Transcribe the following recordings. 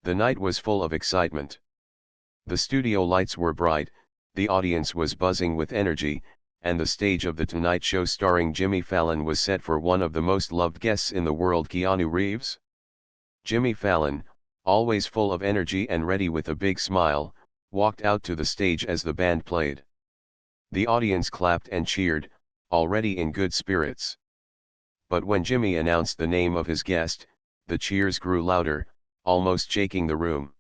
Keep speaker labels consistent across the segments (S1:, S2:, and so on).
S1: The night was full of excitement. The studio lights were bright, the audience was buzzing with energy, and the stage of the Tonight Show starring Jimmy Fallon was set for one of the most loved guests in the world, Keanu Reeves. Jimmy Fallon, always full of energy and ready with a big smile, walked out to the stage as the band played. The audience clapped and cheered, already in good spirits. But when Jimmy announced the name of his guest, the cheers grew louder, almost shaking the room.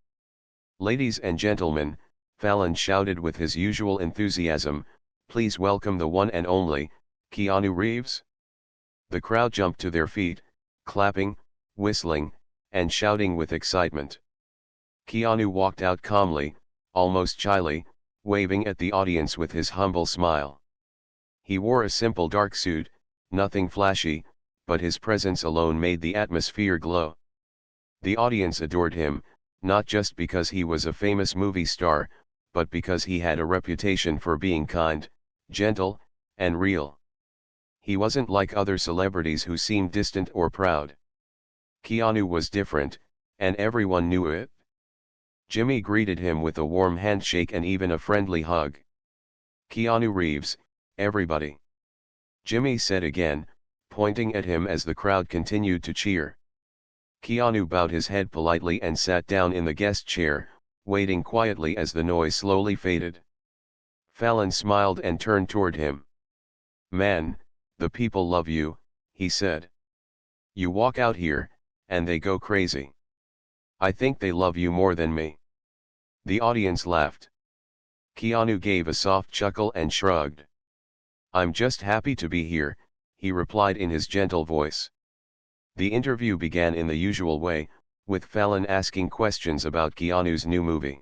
S1: "Ladies and gentlemen," Fallon shouted with his usual enthusiasm, "please welcome the one and only, Keanu Reeves." The crowd jumped to their feet, clapping, whistling, and shouting with excitement. Keanu walked out calmly, almost shyly, waving at the audience with his humble smile. He wore a simple dark suit, nothing flashy, but his presence alone made the atmosphere glow. The audience adored him, not just because he was a famous movie star, but because he had a reputation for being kind, gentle, and real. He wasn't like other celebrities who seemed distant or proud. Keanu was different, and everyone knew it. Jimmy greeted him with a warm handshake and even a friendly hug. "Keanu Reeves, everybody," Jimmy said again, pointing at him as the crowd continued to cheer. Keanu bowed his head politely and sat down in the guest chair, waiting quietly as the noise slowly faded. Fallon smiled and turned toward him. "Man, the people love you," he said. "You walk out here, and they go crazy. I think they love you more than me." The audience laughed. Keanu gave a soft chuckle and shrugged. "I'm just happy to be here," he replied in his gentle voice. The interview began in the usual way, with Fallon asking questions about Keanu's new movie.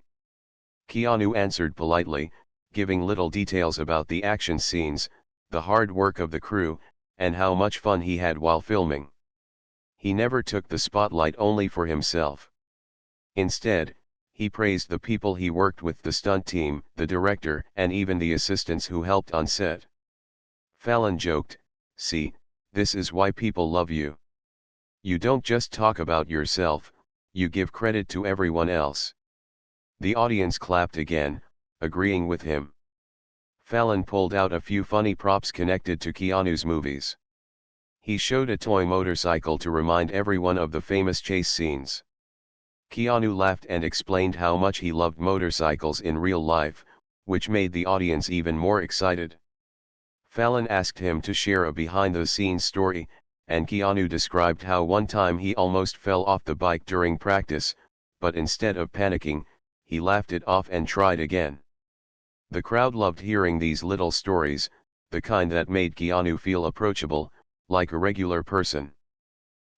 S1: Keanu answered politely, giving little details about the action scenes, the hard work of the crew, and how much fun he had while filming. He never took the spotlight only for himself. Instead, he praised the people he worked with, the stunt team, the director, and even the assistants who helped on set. Fallon joked, "See, this is why people love you. You don't just talk about yourself, you give credit to everyone else." The audience clapped again, agreeing with him. Fallon pulled out a few funny props connected to Keanu's movies. He showed a toy motorcycle to remind everyone of the famous chase scenes. Keanu laughed and explained how much he loved motorcycles in real life, which made the audience even more excited. Fallon asked him to share a behind-the-scenes story, and Keanu described how one time he almost fell off the bike during practice, but instead of panicking, he laughed it off and tried again. The crowd loved hearing these little stories, the kind that made Keanu feel approachable, like a regular person.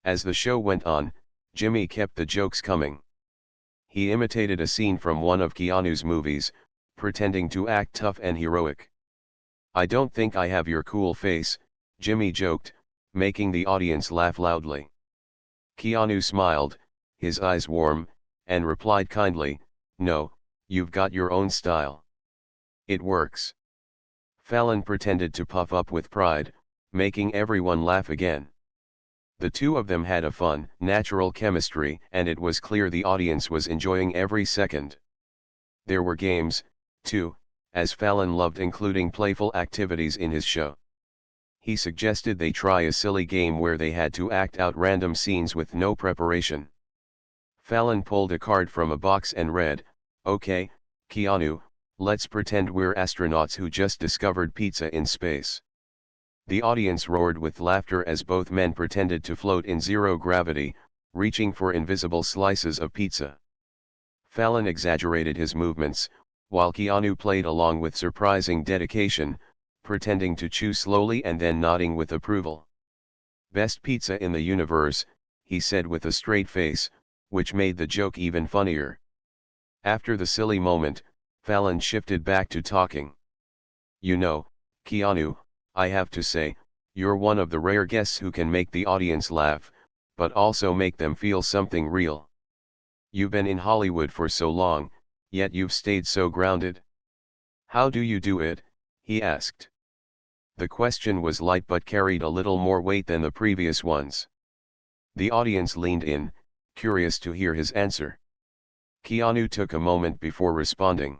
S1: As the show went on, Jimmy kept the jokes coming. He imitated a scene from one of Keanu's movies, pretending to act tough and heroic. "I don't think I have your cool face," Jimmy joked, making the audience laugh loudly. Keanu smiled, his eyes warm, and replied kindly, "No, you've got your own style. It works." Fallon pretended to puff up with pride, making everyone laugh again. The two of them had a fun, natural chemistry, and it was clear the audience was enjoying every second. There were games, too, as Fallon loved including playful activities in his show. He suggested they try a silly game where they had to act out random scenes with no preparation. Fallon pulled a card from a box and read, "Okay, Keanu, let's pretend we're astronauts who just discovered pizza in space." The audience roared with laughter as both men pretended to float in zero gravity, reaching for invisible slices of pizza. Fallon exaggerated his movements, while Keanu played along with surprising dedication, pretending to chew slowly and then nodding with approval. "Best pizza in the universe," he said with a straight face, which made the joke even funnier. After the silly moment, Fallon shifted back to talking. "You know, Keanu, I have to say, you're one of the rare guests who can make the audience laugh, but also make them feel something real. You've been in Hollywood for so long, yet you've stayed so grounded. How do you do it?" he asked. The question was light but carried a little more weight than the previous ones. The audience leaned in, curious to hear his answer. Keanu took a moment before responding.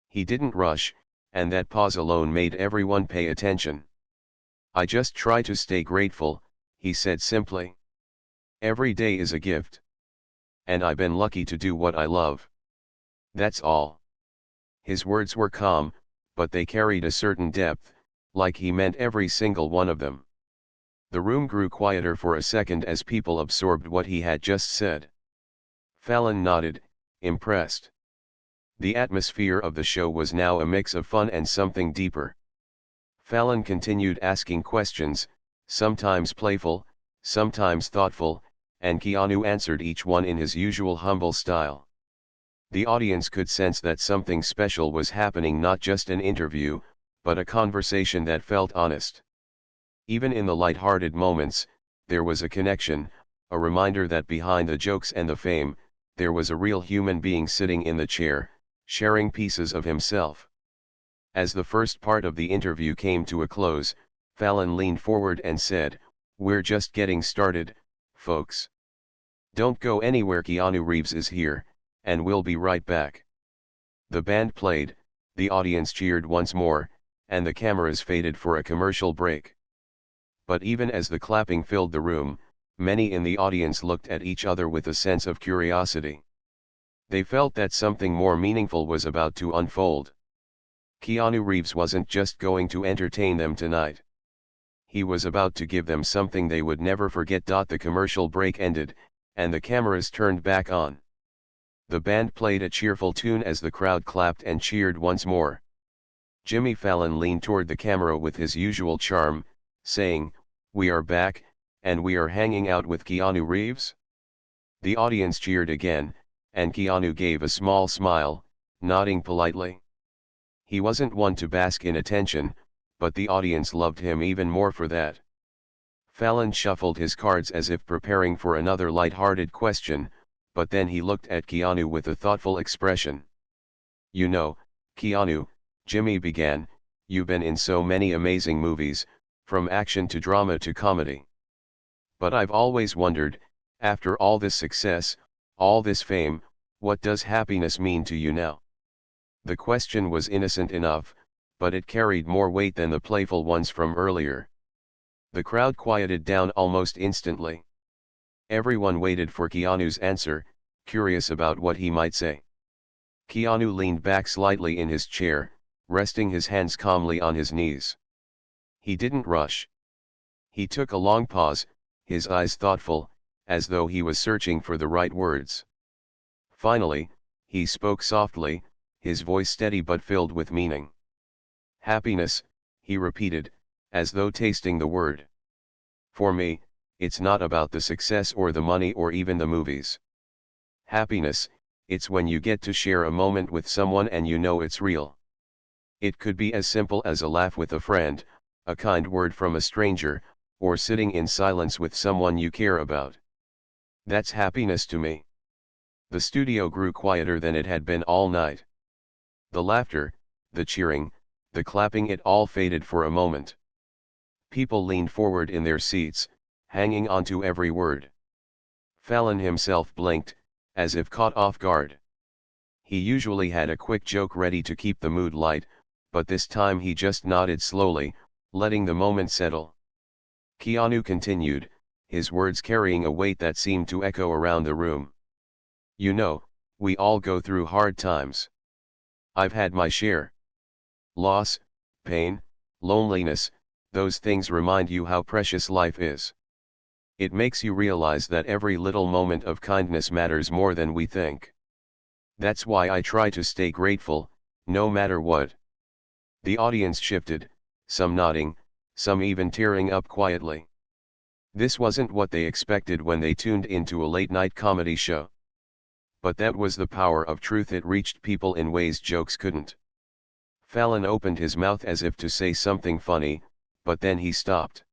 S1: He didn't rush, and that pause alone made everyone pay attention. "I just try to stay grateful," he said simply. "Every day is a gift. And I've been lucky to do what I love. That's all." His words were calm, but they carried a certain depth, like he meant every single one of them. The room grew quieter for a second as people absorbed what he had just said. Fallon nodded, impressed. The atmosphere of the show was now a mix of fun and something deeper. Fallon continued asking questions, sometimes playful, sometimes thoughtful, and Keanu answered each one in his usual humble style. The audience could sense that something special was happening, not just an interview, but a conversation that felt honest. Even in the light-hearted moments, there was a connection, a reminder that behind the jokes and the fame, there was a real human being sitting in the chair, sharing pieces of himself. As the first part of the interview came to a close, Fallon leaned forward and said, "We're just getting started, folks. Don't go anywhere, Keanu Reeves is here, and we'll be right back." The band played, the audience cheered once more, and the cameras faded for a commercial break. But even as the clapping filled the room, many in the audience looked at each other with a sense of curiosity. They felt that something more meaningful was about to unfold. Keanu Reeves wasn't just going to entertain them tonight. He was about to give them something they would never forget. The commercial break ended, and the cameras turned back on. The band played a cheerful tune as the crowd clapped and cheered once more. Jimmy Fallon leaned toward the camera with his usual charm, saying, "We are back, and we are hanging out with Keanu Reeves?" The audience cheered again, and Keanu gave a small smile, nodding politely. He wasn't one to bask in attention, but the audience loved him even more for that. Fallon shuffled his cards as if preparing for another light-hearted question, but then he looked at Keanu with a thoughtful expression. "You know, Keanu," Jimmy began, "you've been in so many amazing movies, from action to drama to comedy. But I've always wondered, after all this success, all this fame, what does happiness mean to you now?" The question was innocent enough, but it carried more weight than the playful ones from earlier. The crowd quieted down almost instantly. Everyone waited for Keanu's answer, curious about what he might say. Keanu leaned back slightly in his chair, resting his hands calmly on his knees. He didn't rush. He took a long pause, his eyes thoughtful, as though he was searching for the right words. Finally, he spoke softly, his voice steady but filled with meaning. "Happiness," he repeated, as though tasting the word. "For me, it's not about the success or the money or even the movies. Happiness, it's when you get to share a moment with someone and you know it's real. It could be as simple as a laugh with a friend, a kind word from a stranger, or sitting in silence with someone you care about. That's happiness to me." The studio grew quieter than it had been all night. The laughter, the cheering, the clapping, it all faded for a moment. People leaned forward in their seats, hanging on to every word. Fallon himself blinked, as if caught off guard. He usually had a quick joke ready to keep the mood light, but this time he just nodded slowly, letting the moment settle. Keanu continued, his words carrying a weight that seemed to echo around the room. "You know, we all go through hard times. I've had my share. Loss, pain, loneliness, those things remind you how precious life is. It makes you realize that every little moment of kindness matters more than we think. That's why I try to stay grateful, no matter what." The audience shifted, some nodding, some even tearing up quietly. This wasn't what they expected when they tuned into a late-night comedy show. But that was the power of truth. It reached people in ways jokes couldn't. Fallon opened his mouth as if to say something funny, but then he stopped.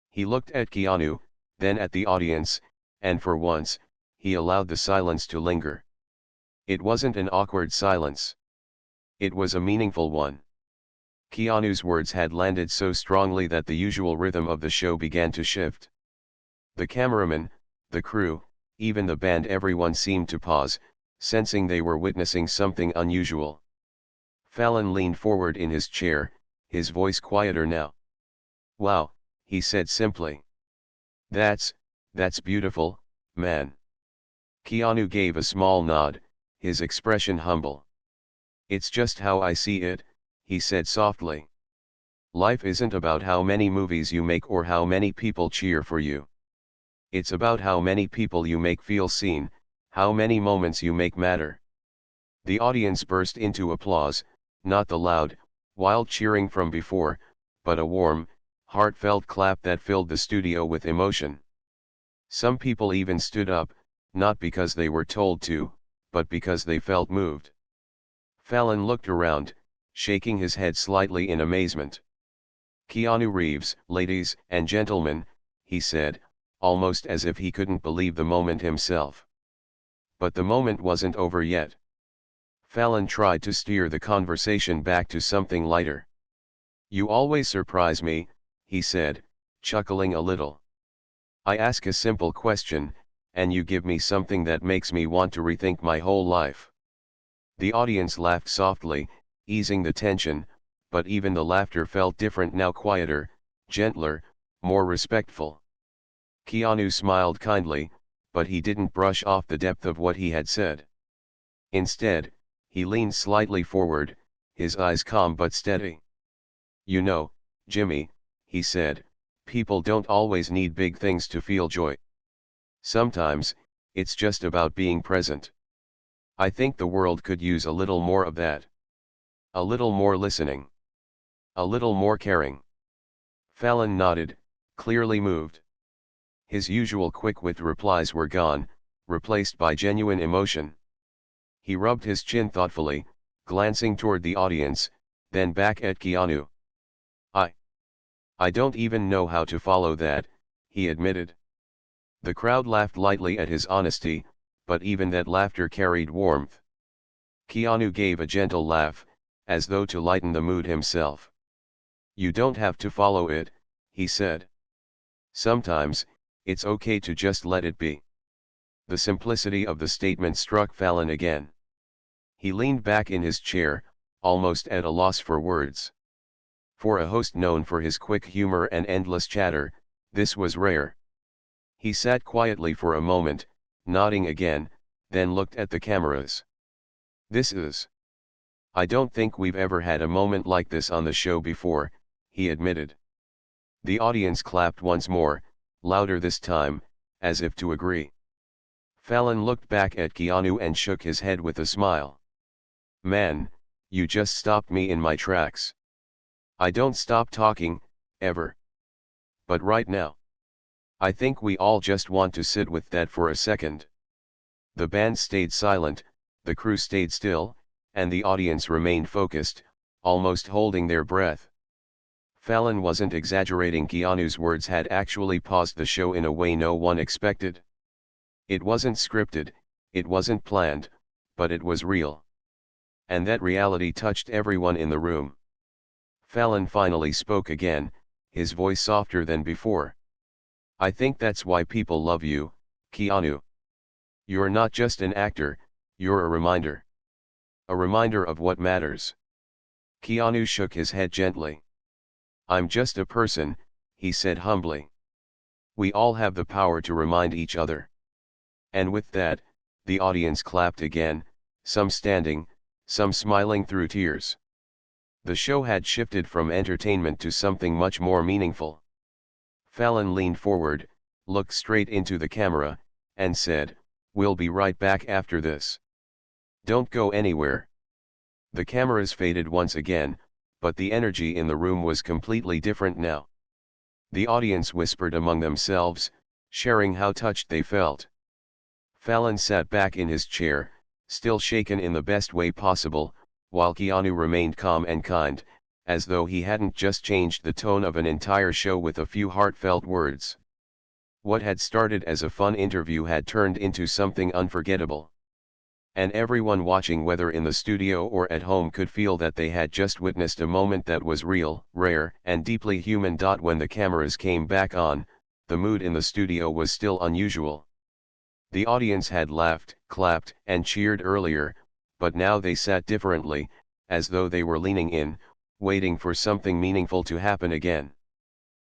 S1: He looked at Keanu, then at the audience, and for once, he allowed the silence to linger. It wasn't an awkward silence. It was a meaningful one. Keanu's words had landed so strongly that the usual rhythm of the show began to shift. The cameraman, the crew, even the band, everyone seemed to pause, sensing they were witnessing something unusual. Fallon leaned forward in his chair, his voice quieter now. "Wow," he said simply. That's beautiful, man." Keanu gave a small nod, his expression humble. "It's just how I see it," he said softly. "Life isn't about how many movies you make or how many people cheer for you. It's about how many people you make feel seen, how many moments you make matter." The audience burst into applause, not the loud, wild cheering from before, but a warm, heartfelt clap that filled the studio with emotion. Some people even stood up, not because they were told to, but because they felt moved. Fallon looked around, shaking his head slightly in amazement. "Keanu Reeves, ladies and gentlemen," he said, almost as if he couldn't believe the moment himself. But the moment wasn't over yet. Fallon tried to steer the conversation back to something lighter. "You always surprise me," he said, chuckling a little. "I ask a simple question, and you give me something that makes me want to rethink my whole life." The audience laughed softly, easing the tension, but even the laughter felt different now, quieter, gentler, more respectful. Keanu smiled kindly, but he didn't brush off the depth of what he had said. Instead, he leaned slightly forward, his eyes calm but steady. "You know, Jimmy," he said, "people don't always need big things to feel joy. Sometimes, it's just about being present. I think the world could use a little more of that. A little more listening. A little more caring." Fallon nodded, clearly moved. His usual quick-wit replies were gone, replaced by genuine emotion. He rubbed his chin thoughtfully, glancing toward the audience, then back at Keanu. I don't even know how to follow that," he admitted. The crowd laughed lightly at his honesty, but even that laughter carried warmth. Keanu gave a gentle laugh, as though to lighten the mood himself. "You don't have to follow it," he said. "Sometimes, it's okay to just let it be." The simplicity of the statement struck Fallon again. He leaned back in his chair, almost at a loss for words. For a host known for his quick humor and endless chatter, this was rare. He sat quietly for a moment, nodding again, then looked at the cameras. I don't think we've ever had a moment like this on the show before," he admitted. The audience clapped once more, louder this time, as if to agree. Fallon looked back at Keanu and shook his head with a smile. "Man, you just stopped me in my tracks. I don't stop talking, ever. But right now, I think we all just want to sit with that for a second." The band stayed silent, the crew stayed still, and the audience remained focused, almost holding their breath. Fallon wasn't exaggerating. Keanu's words had actually paused the show in a way no one expected. It wasn't scripted, it wasn't planned, but it was real. And that reality touched everyone in the room. Fallon finally spoke again, his voice softer than before. "I think that's why people love you, Keanu. You're not just an actor, you're a reminder. A reminder of what matters." Keanu shook his head gently. "I'm just a person," he said humbly. "We all have the power to remind each other." And with that, the audience clapped again, some standing, some smiling through tears. The show had shifted from entertainment to something much more meaningful. Fallon leaned forward, looked straight into the camera, and said, "We'll be right back after this. Don't go anywhere." The cameras faded once again, but the energy in the room was completely different now. The audience whispered among themselves, sharing how touched they felt. Fallon sat back in his chair, still shaken in the best way possible, while Keanu remained calm and kind, as though he hadn't just changed the tone of an entire show with a few heartfelt words. What had started as a fun interview had turned into something unforgettable. And everyone watching, whether in the studio or at home, could feel that they had just witnessed a moment that was real, rare, and deeply human. When the cameras came back on, the mood in the studio was still unusual. The audience had laughed, clapped, and cheered earlier, but now they sat differently, as though they were leaning in, waiting for something meaningful to happen again.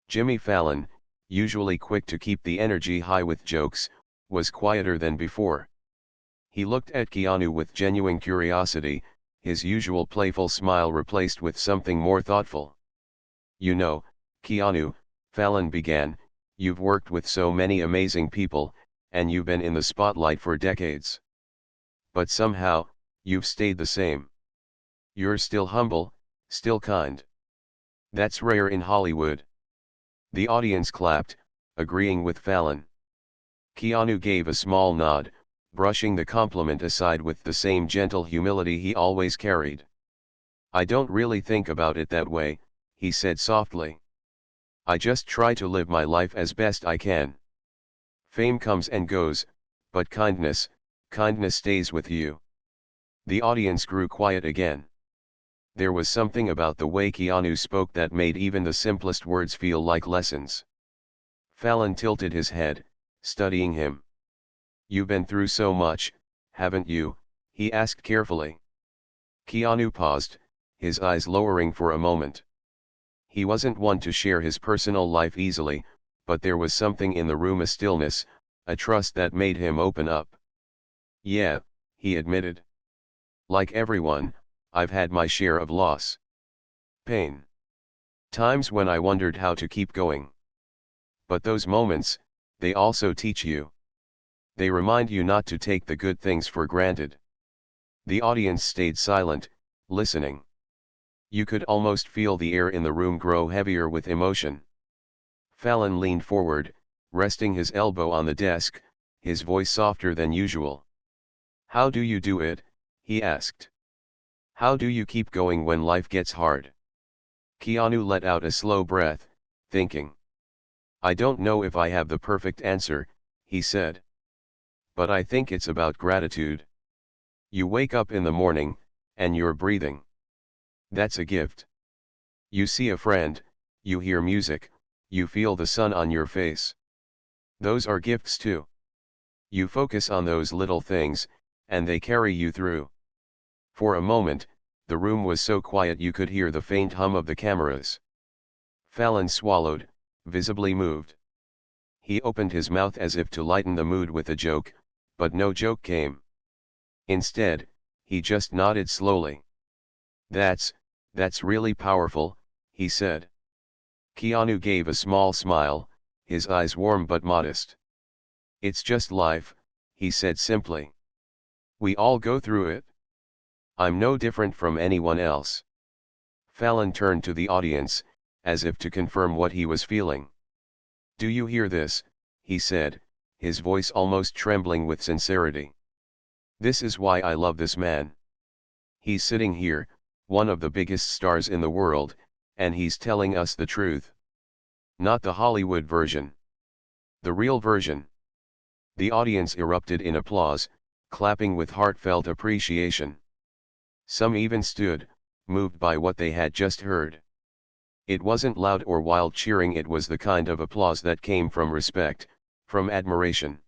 S1: Jimmy Fallon, usually quick to keep the energy high with jokes, was quieter than before. He looked at Keanu with genuine curiosity, his usual playful smile replaced with something more thoughtful. "You know, Keanu," Fallon began, "you've worked with so many amazing people, and you've been in the spotlight for decades. But somehow, you've stayed the same. You're still humble, still kind. That's rare in Hollywood." The audience clapped, agreeing with Fallon. Keanu gave a small nod, brushing the compliment aside with the same gentle humility he always carried. "I don't really think about it that way," he said softly. "I just try to live my life as best I can. Fame comes and goes, but kindness stays with you." The audience grew quiet again. There was something about the way Keanu spoke that made even the simplest words feel like lessons. Fallon tilted his head, studying him. "You've been through so much, haven't you?" he asked carefully. Keanu paused, his eyes lowering for a moment. He wasn't one to share his personal life easily, but there was something in the room, a stillness, a trust that made him open up. "Yeah," he admitted. "Like everyone, I've had my share of loss. Pain. Times when I wondered how to keep going. But those moments, they also teach you. They remind you not to take the good things for granted." The audience stayed silent, listening. You could almost feel the air in the room grow heavier with emotion. Fallon leaned forward, resting his elbow on the desk, his voice softer than usual. "How do you do it?" he asked. "How do you keep going when life gets hard?" Keanu let out a slow breath, thinking. "I don't know if I have the perfect answer," he said. "But I think it's about gratitude. You wake up in the morning, and you're breathing. That's a gift. You see a friend, you hear music, you feel the sun on your face. Those are gifts too. You focus on those little things, and they carry you through." For a moment, the room was so quiet you could hear the faint hum of the cameras. Fallon swallowed, visibly moved. He opened his mouth as if to lighten the mood with a joke, but no joke came. Instead, he just nodded slowly. That's really powerful," he said. Keanu gave a small smile, his eyes warm but modest. "It's just life," he said simply. "We all go through it. I'm no different from anyone else." Fallon turned to the audience, as if to confirm what he was feeling. "Do you hear this?" he said, his voice almost trembling with sincerity. "This is why I love this man. He's sitting here, one of the biggest stars in the world, and he's telling us the truth. Not the Hollywood version. The real version." The audience erupted in applause, clapping with heartfelt appreciation. Some even stood, moved by what they had just heard. It wasn't loud or wild cheering, it was the kind of applause that came from respect, from admiration.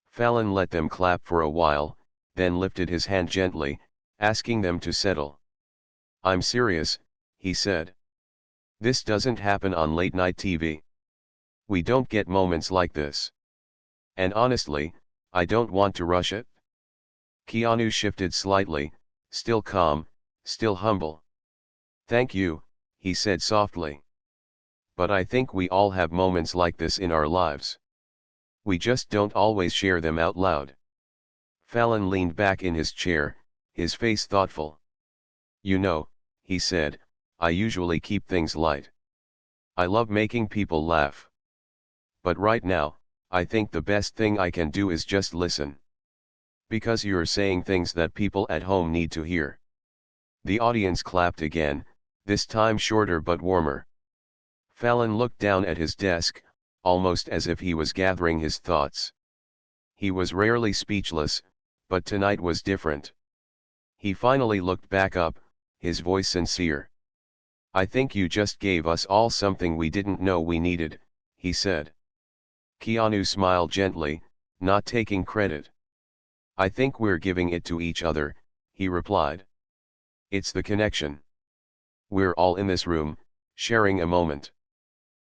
S1: Fallon let them clap for a while, then lifted his hand gently, asking them to settle. "I'm serious," he said. "This doesn't happen on late-night TV. We don't get moments like this. And honestly, I don't want to rush it." Keanu shifted slightly, still calm, still humble. "Thank you," he said softly. "But I think we all have moments like this in our lives. We just don't always share them out loud." Fallon leaned back in his chair, his face thoughtful. "You know," he said, "I usually keep things light. I love making people laugh. But right now, I think the best thing I can do is just listen. Because you're saying things that people at home need to hear." The audience clapped again, this time shorter but warmer. Fallon looked down at his desk, almost as if he was gathering his thoughts. He was rarely speechless, but tonight was different. He finally looked back up, his voice sincere. "I think you just gave us all something we didn't know we needed," he said. Keanu smiled gently, not taking credit. I think we're giving it to each other, he replied. It's the connection. We're all in this room, sharing a moment.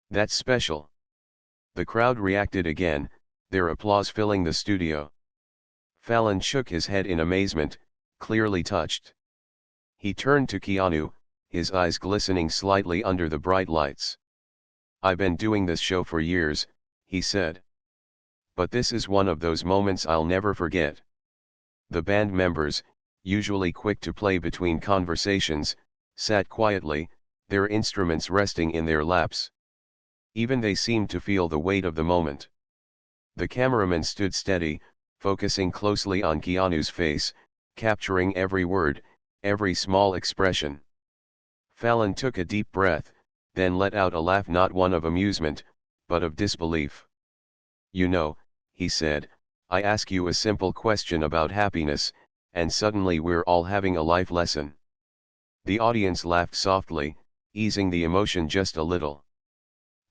S1: That's special. The crowd reacted again, their applause filling the studio. Fallon shook his head in amazement, clearly touched. He turned to Keanu, his eyes glistening slightly under the bright lights. I've been doing this show for years, he said. But this is one of those moments I'll never forget. The band members, usually quick to play between conversations, sat quietly, their instruments resting in their laps. Even they seemed to feel the weight of the moment. The cameraman stood steady, focusing closely on Keanu's face, capturing every word, every small expression. Fallon took a deep breath, then let out a laugh, not one of amusement, but of disbelief. You know, he said, I ask you a simple question about happiness, and suddenly we're all having a life lesson. The audience laughed softly, easing the emotion just a little.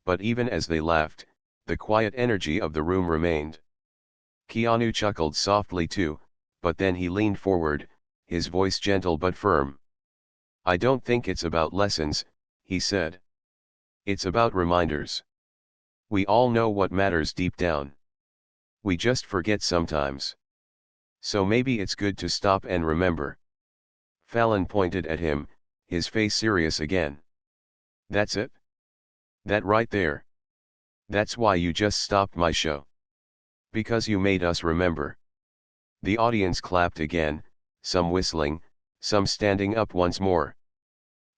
S1: But even as they laughed, the quiet energy of the room remained. Keanu chuckled softly too, but then he leaned forward, his voice gentle but firm. I don't think it's about lessons, he said. It's about reminders. We all know what matters deep down. We just forget sometimes. So maybe it's good to stop and remember. Fallon pointed at him, his face serious again. That's it? That right there. That's why you just stopped my show. Because you made us remember. The audience clapped again, some whistling, some standing up once more.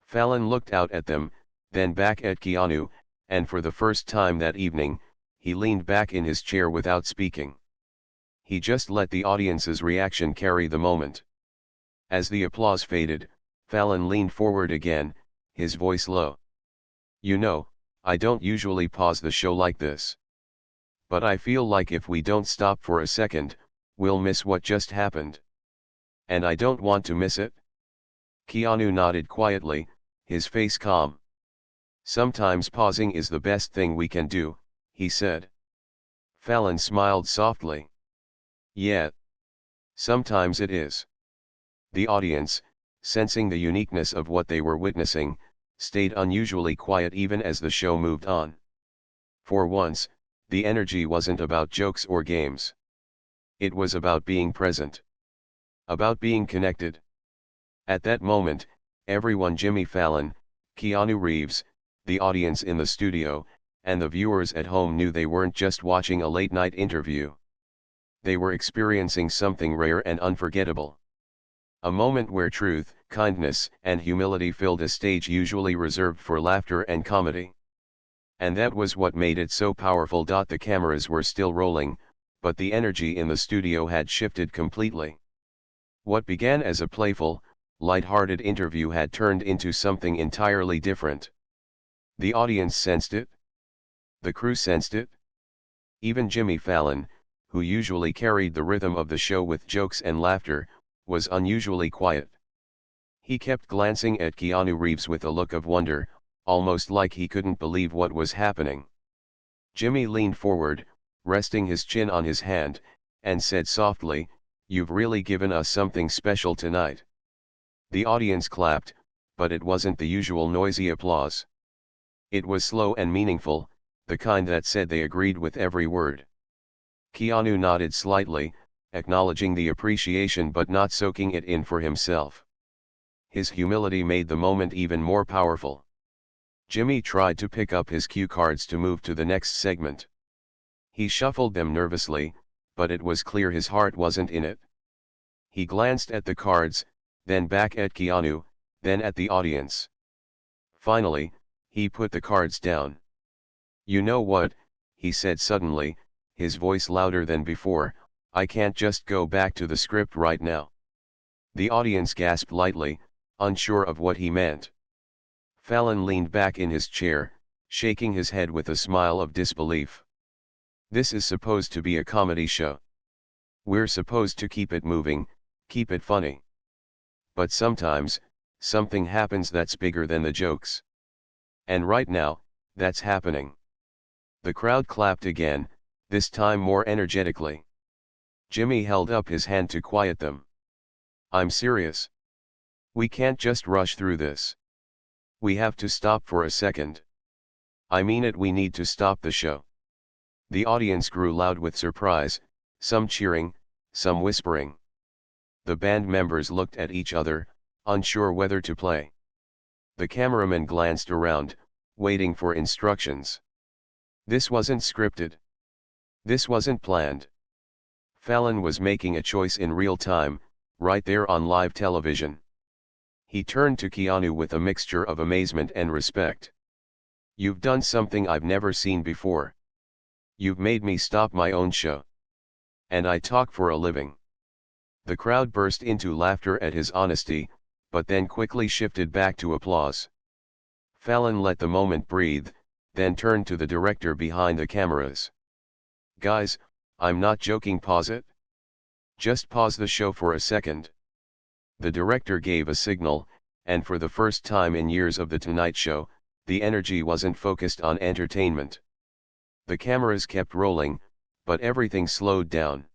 S1: Fallon looked out at them, then back at Keanu, and for the first time that evening, he leaned back in his chair without speaking. He just let the audience's reaction carry the moment. As the applause faded, Fallon leaned forward again, his voice low. You know, I don't usually pause the show like this. But I feel like if we don't stop for a second, we'll miss what just happened. And I don't want to miss it. Keanu nodded quietly, his face calm. Sometimes pausing is the best thing we can do, he said. Fallon smiled softly. Yeah. Sometimes it is. The audience, sensing the uniqueness of what they were witnessing, stayed unusually quiet even as the show moved on. For once, the energy wasn't about jokes or games. It was about being present. About being connected. At that moment, everyone, Jimmy Fallon, Keanu Reeves, the audience in the studio, and the viewers at home, knew they weren't just watching a late-night interview. They were experiencing something rare and unforgettable. A moment where truth, kindness, and humility filled a stage usually reserved for laughter and comedy. And that was what made it so powerful. The cameras were still rolling, but the energy in the studio had shifted completely. What began as a playful, light-hearted interview had turned into something entirely different. The audience sensed it. The crew sensed it. Even Jimmy Fallon, who usually carried the rhythm of the show with jokes and laughter, was unusually quiet. He kept glancing at Keanu Reeves with a look of wonder, almost like he couldn't believe what was happening. Jimmy leaned forward, resting his chin on his hand, and said softly, "You've really given us something special tonight." The audience clapped, but it wasn't the usual noisy applause. It was slow and meaningful, the kind that said they agreed with every word. Keanu nodded slightly, acknowledging the appreciation but not soaking it in for himself. His humility made the moment even more powerful. Jimmy tried to pick up his cue cards to move to the next segment. He shuffled them nervously, but it was clear his heart wasn't in it. He glanced at the cards, then back at Keanu, then at the audience. Finally, he put the cards down. "You know what," he said suddenly, his voice louder than before, "I can't just go back to the script right now." The audience gasped lightly, unsure of what he meant. Fallon leaned back in his chair, shaking his head with a smile of disbelief. "This is supposed to be a comedy show. We're supposed to keep it moving, keep it funny. But sometimes, something happens that's bigger than the jokes. And right now, that's happening." The crowd clapped again, this time more energetically. Jimmy held up his hand to quiet them. I'm serious. We can't just rush through this. We have to stop for a second. I mean it, we need to stop the show. The audience grew loud with surprise, some cheering, some whispering. The band members looked at each other, unsure whether to play. The cameraman glanced around, waiting for instructions. This wasn't scripted. This wasn't planned. Fallon was making a choice in real time, right there on live television. He turned to Keanu with a mixture of amazement and respect. You've done something I've never seen before. You've made me stop my own show. And I talk for a living. The crowd burst into laughter at his honesty, but then quickly shifted back to applause. Fallon let the moment breathe, then turned to the director behind the cameras. Guys, I'm not joking, pause it. Just pause the show for a second. The director gave a signal, and for the first time in years of The Tonight Show, the energy wasn't focused on entertainment. The cameras kept rolling, but everything slowed down.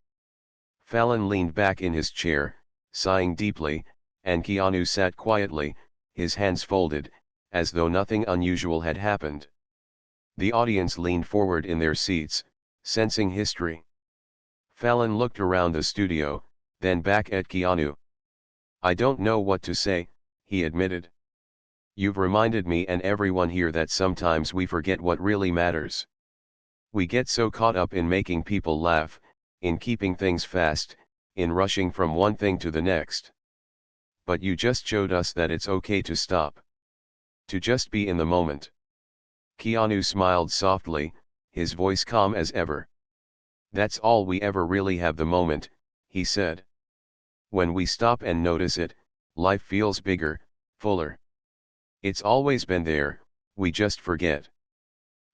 S1: Fallon leaned back in his chair, sighing deeply, and Keanu sat quietly, his hands folded, as though nothing unusual had happened. The audience leaned forward in their seats, sensing history. Fallon looked around the studio, then back at Keanu. I don't know what to say, he admitted. You've reminded me and everyone here that sometimes we forget what really matters. We get so caught up in making people laugh, in keeping things fast, in rushing from one thing to the next. But you just showed us that it's okay to stop. To just be in the moment. Keanu smiled softly, his voice calm as ever. That's all we ever really have, the moment, he said. When we stop and notice it, life feels bigger, fuller. It's always been there, we just forget.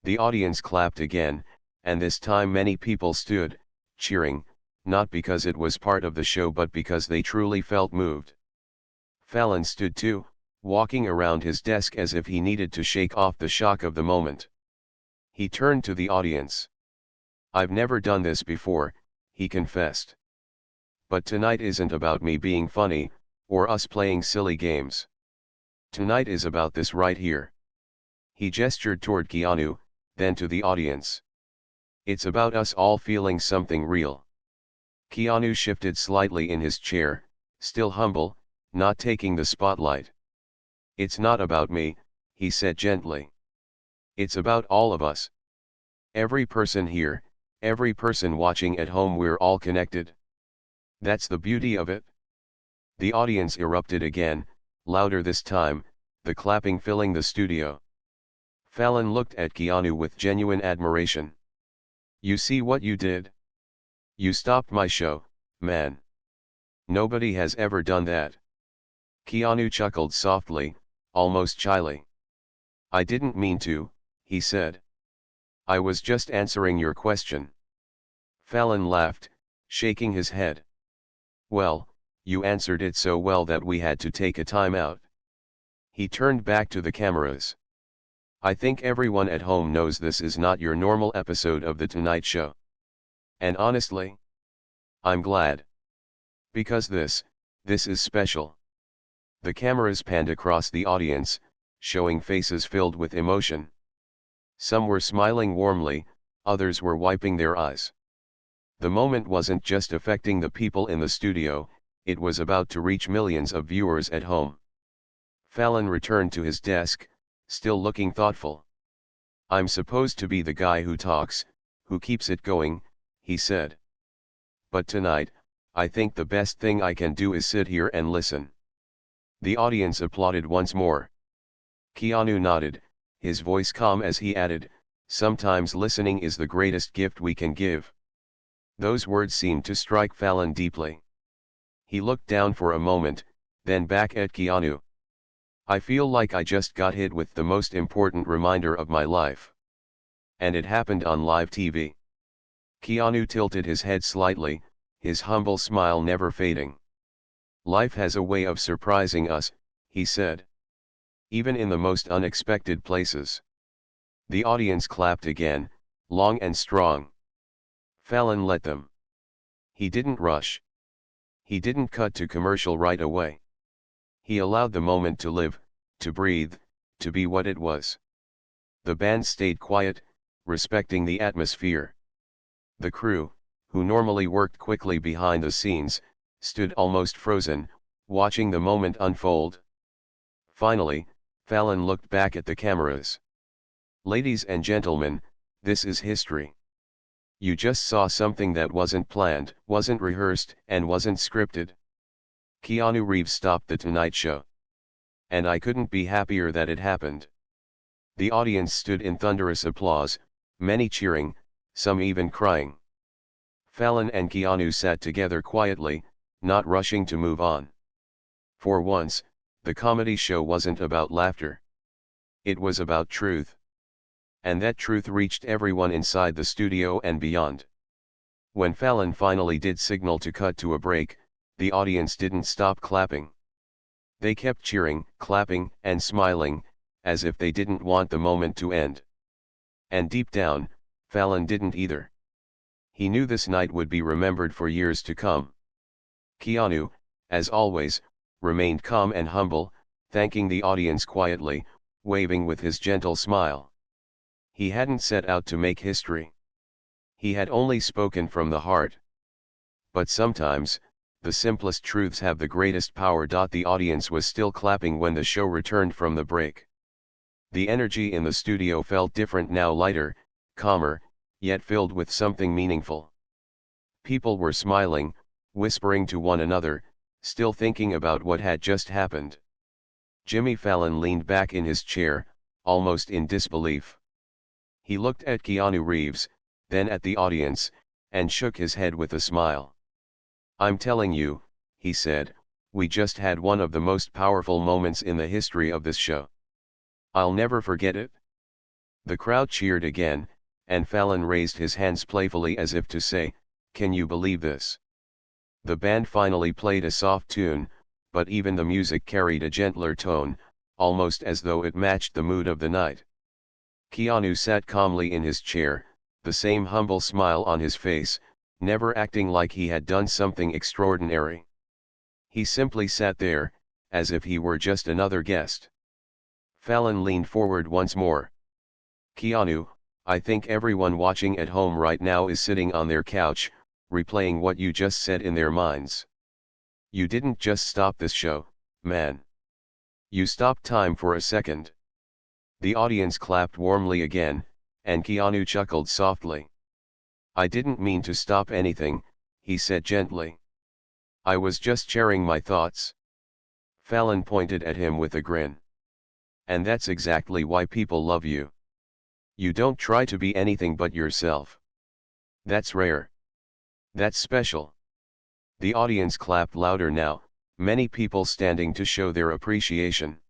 S1: The audience clapped again, and this time many people stood, cheering, not because it was part of the show but because they truly felt moved. Fallon stood too, walking around his desk as if he needed to shake off the shock of the moment. He turned to the audience. I've never done this before, he confessed. But tonight isn't about me being funny, or us playing silly games. Tonight is about this right here. He gestured toward Keanu, then to the audience. It's about us all feeling something real. Keanu shifted slightly in his chair, still humble, not taking the spotlight. It's not about me, he said gently. It's about all of us. Every person here, every person watching at home, we're all connected. That's the beauty of it. The audience erupted again, louder this time, the clapping filling the studio. Fallon looked at Keanu with genuine admiration. You see what you did? You stopped my show, man. Nobody has ever done that. Keanu chuckled softly, almost shyly. I didn't mean to, he said. I was just answering your question. Fallon laughed, shaking his head. Well, you answered it so well that we had to take a time out. He turned back to the cameras. I think everyone at home knows this is not your normal episode of The Tonight Show. And honestly, I'm glad. Because this is special. The cameras panned across the audience, showing faces filled with emotion. Some were smiling warmly, others were wiping their eyes. The moment wasn't just affecting the people in the studio, it was about to reach millions of viewers at home. Fallon returned to his desk, still looking thoughtful. I'm supposed to be the guy who talks, who keeps it going, he said. But tonight, I think the best thing I can do is sit here and listen. The audience applauded once more. Keanu nodded, his voice calm as he added, sometimes listening is the greatest gift we can give. Those words seemed to strike Fallon deeply. He looked down for a moment, then back at Keanu. I feel like I just got hit with the most important reminder of my life. And it happened on live TV. Keanu tilted his head slightly, his humble smile never fading. Life has a way of surprising us, he said. Even in the most unexpected places. The audience clapped again, long and strong. Fallon let them. He didn't rush. He didn't cut to commercial right away. He allowed the moment to live, to breathe, to be what it was. The band stayed quiet, respecting the atmosphere. The crew, who normally worked quickly behind the scenes, stood almost frozen, watching the moment unfold. Finally, Fallon looked back at the cameras. "Ladies and gentlemen, this is history. You just saw something that wasn't planned, wasn't rehearsed, and wasn't scripted. Keanu Reeves stopped The Tonight Show. And I couldn't be happier that it happened." The audience stood in thunderous applause, many cheering, some even crying. Fallon and Keanu sat together quietly, not rushing to move on. For once, the comedy show wasn't about laughter. It was about truth. And that truth reached everyone inside the studio and beyond. When Fallon finally did signal to cut to a break, the audience didn't stop clapping. They kept cheering, clapping, and smiling, as if they didn't want the moment to end. And deep down, Fallon didn't either. He knew this night would be remembered for years to come. Keanu, as always, remained calm and humble, thanking the audience quietly, waving with his gentle smile. He hadn't set out to make history. He had only spoken from the heart. But sometimes, the simplest truths have the greatest power. The audience was still clapping when the show returned from the break. The energy in the studio felt different now, lighter, calmer, yet filled with something meaningful. People were smiling, whispering to one another, still thinking about what had just happened. Jimmy Fallon leaned back in his chair, almost in disbelief. He looked at Keanu Reeves, then at the audience, and shook his head with a smile. "I'm telling you," he said, "we just had one of the most powerful moments in the history of this show. I'll never forget it." The crowd cheered again, and Fallon raised his hands playfully as if to say, "Can you believe this?" The band finally played a soft tune, but even the music carried a gentler tone, almost as though it matched the mood of the night. Keanu sat calmly in his chair, the same humble smile on his face, never acting like he had done something extraordinary. He simply sat there, as if he were just another guest. Fallon leaned forward once more. "Keanu, I think everyone watching at home right now is sitting on their couch, replaying what you just said in their minds. You didn't just stop this show, man. You stopped time for a second." The audience clapped warmly again, and Keanu chuckled softly. "I didn't mean to stop anything," he said gently. "I was just sharing my thoughts." Fallon pointed at him with a grin. "And that's exactly why people love you. You don't try to be anything but yourself. That's rare. That's special." The audience clapped louder now, many people standing to show their appreciation.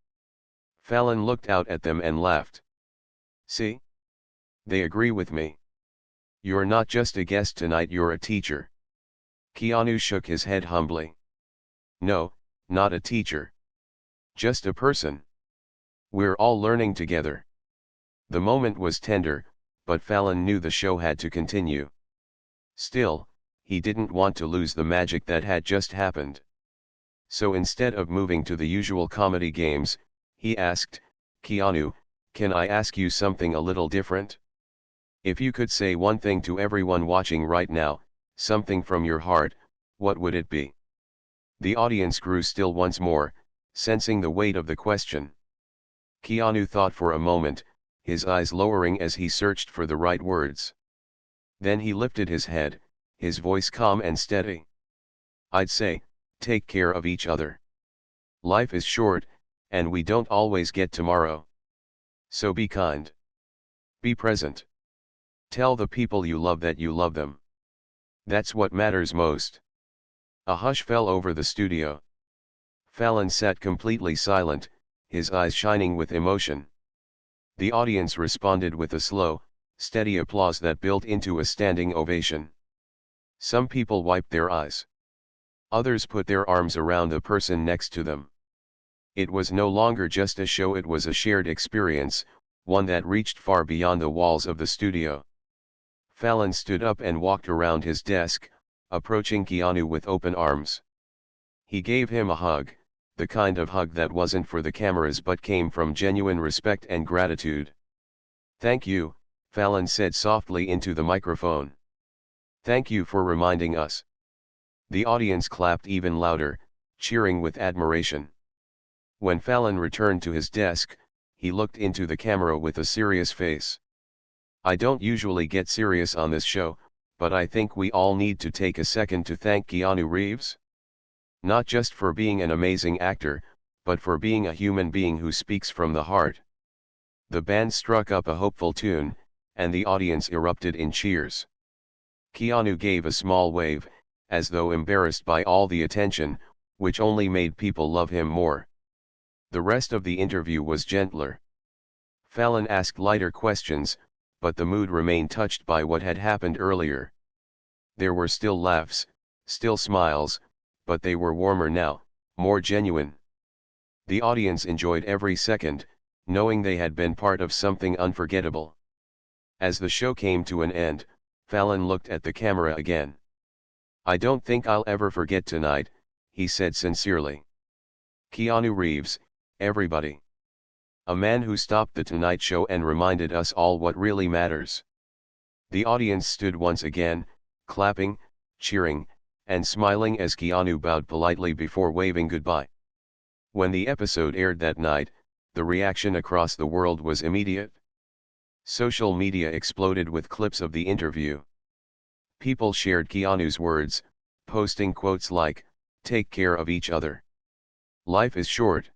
S1: Fallon looked out at them and laughed. "See? They agree with me. You're not just a guest tonight, you're a teacher." Keanu shook his head humbly. "No, not a teacher. Just a person. We're all learning together." The moment was tender, but Fallon knew the show had to continue. Still, he didn't want to lose the magic that had just happened. So instead of moving to the usual comedy games, he asked, "Keanu, can I ask you something a little different? If you could say one thing to everyone watching right now, something from your heart, what would it be?" The audience grew still once more, sensing the weight of the question. Keanu thought for a moment, his eyes lowering as he searched for the right words. Then he lifted his head, his voice calm and steady. "I'd say, take care of each other. Life is short, and we don't always get tomorrow. So be kind. Be present. Tell the people you love that you love them. That's what matters most." A hush fell over the studio. Fallon sat completely silent, his eyes shining with emotion. The audience responded with a slow, steady applause that built into a standing ovation. Some people wiped their eyes. Others put their arms around the person next to them. It was no longer just a show, it was a shared experience, one that reached far beyond the walls of the studio. Fallon stood up and walked around his desk, approaching Keanu with open arms. He gave him a hug, the kind of hug that wasn't for the cameras but came from genuine respect and gratitude. "Thank you," Fallon said softly into the microphone. "Thank you for reminding us." The audience clapped even louder, cheering with admiration. When Fallon returned to his desk, he looked into the camera with a serious face. "I don't usually get serious on this show, but I think we all need to take a second to thank Keanu Reeves. Not just for being an amazing actor, but for being a human being who speaks from the heart." The band struck up a hopeful tune, and the audience erupted in cheers. Keanu gave a small wave, as though embarrassed by all the attention, which only made people love him more. The rest of the interview was gentler. Fallon asked lighter questions, but the mood remained touched by what had happened earlier. There were still laughs, still smiles, but they were warmer now, more genuine. The audience enjoyed every second, knowing they had been part of something unforgettable. As the show came to an end, Fallon looked at the camera again. "I don't think I'll ever forget tonight," he said sincerely. Keanu Reeves, everybody. A man who stopped the Tonight Show and reminded us all what really matters. The audience stood once again, clapping, cheering, and smiling as Keanu bowed politely before waving goodbye. When the episode aired that night, the reaction across the world was immediate. Social media exploded with clips of the interview. People shared Keanu's words, posting quotes like, "Take care of each other. Life is short."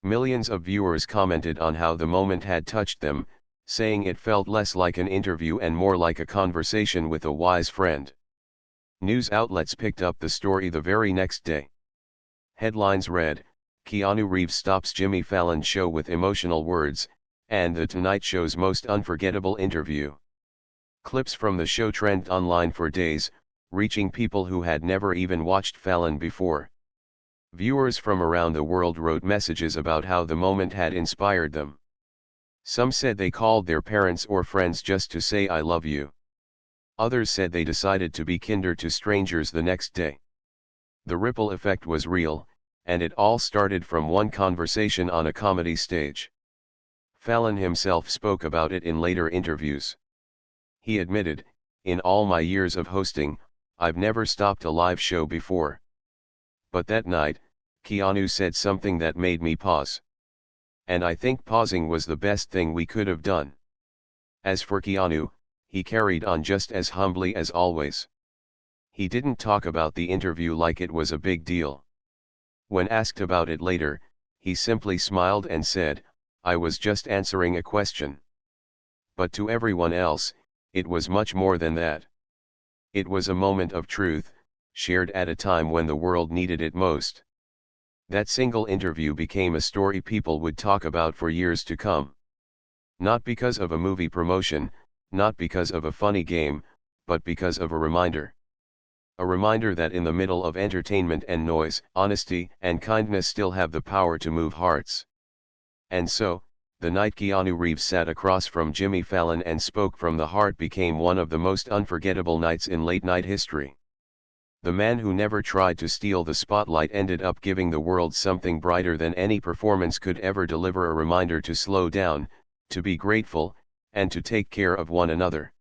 S1: Millions of viewers commented on how the moment had touched them, saying it felt less like an interview and more like a conversation with a wise friend. News outlets picked up the story the very next day. Headlines read, "Keanu Reeves stops Jimmy Fallon show with emotional words," and "The Tonight Show's most unforgettable interview." Clips from the show trended online for days, reaching people who had never even watched Fallon before. Viewers from around the world wrote messages about how the moment had inspired them. Some said they called their parents or friends just to say "I love you." Others said they decided to be kinder to strangers the next day. The ripple effect was real, and it all started from one conversation on a comedy stage. Fallon himself spoke about it in later interviews. He admitted, "In all my years of hosting, I've never stopped a live show before. But that night, Keanu said something that made me pause. And I think pausing was the best thing we could have done." As for Keanu, he carried on just as humbly as always. He didn't talk about the interview like it was a big deal. When asked about it later, he simply smiled and said, "I was just answering a question." But to everyone else, it was much more than that. It was a moment of truth, shared at a time when the world needed it most. That single interview became a story people would talk about for years to come. Not because of a movie promotion, not because of a funny game, but because of a reminder. A reminder that in the middle of entertainment and noise, honesty and kindness still have the power to move hearts. And so, the night Keanu Reeves sat across from Jimmy Fallon and spoke from the heart became one of the most unforgettable nights in late-night history. The man who never tried to steal the spotlight ended up giving the world something brighter than any performance could ever deliver: a reminder to slow down, to be grateful, and to take care of one another.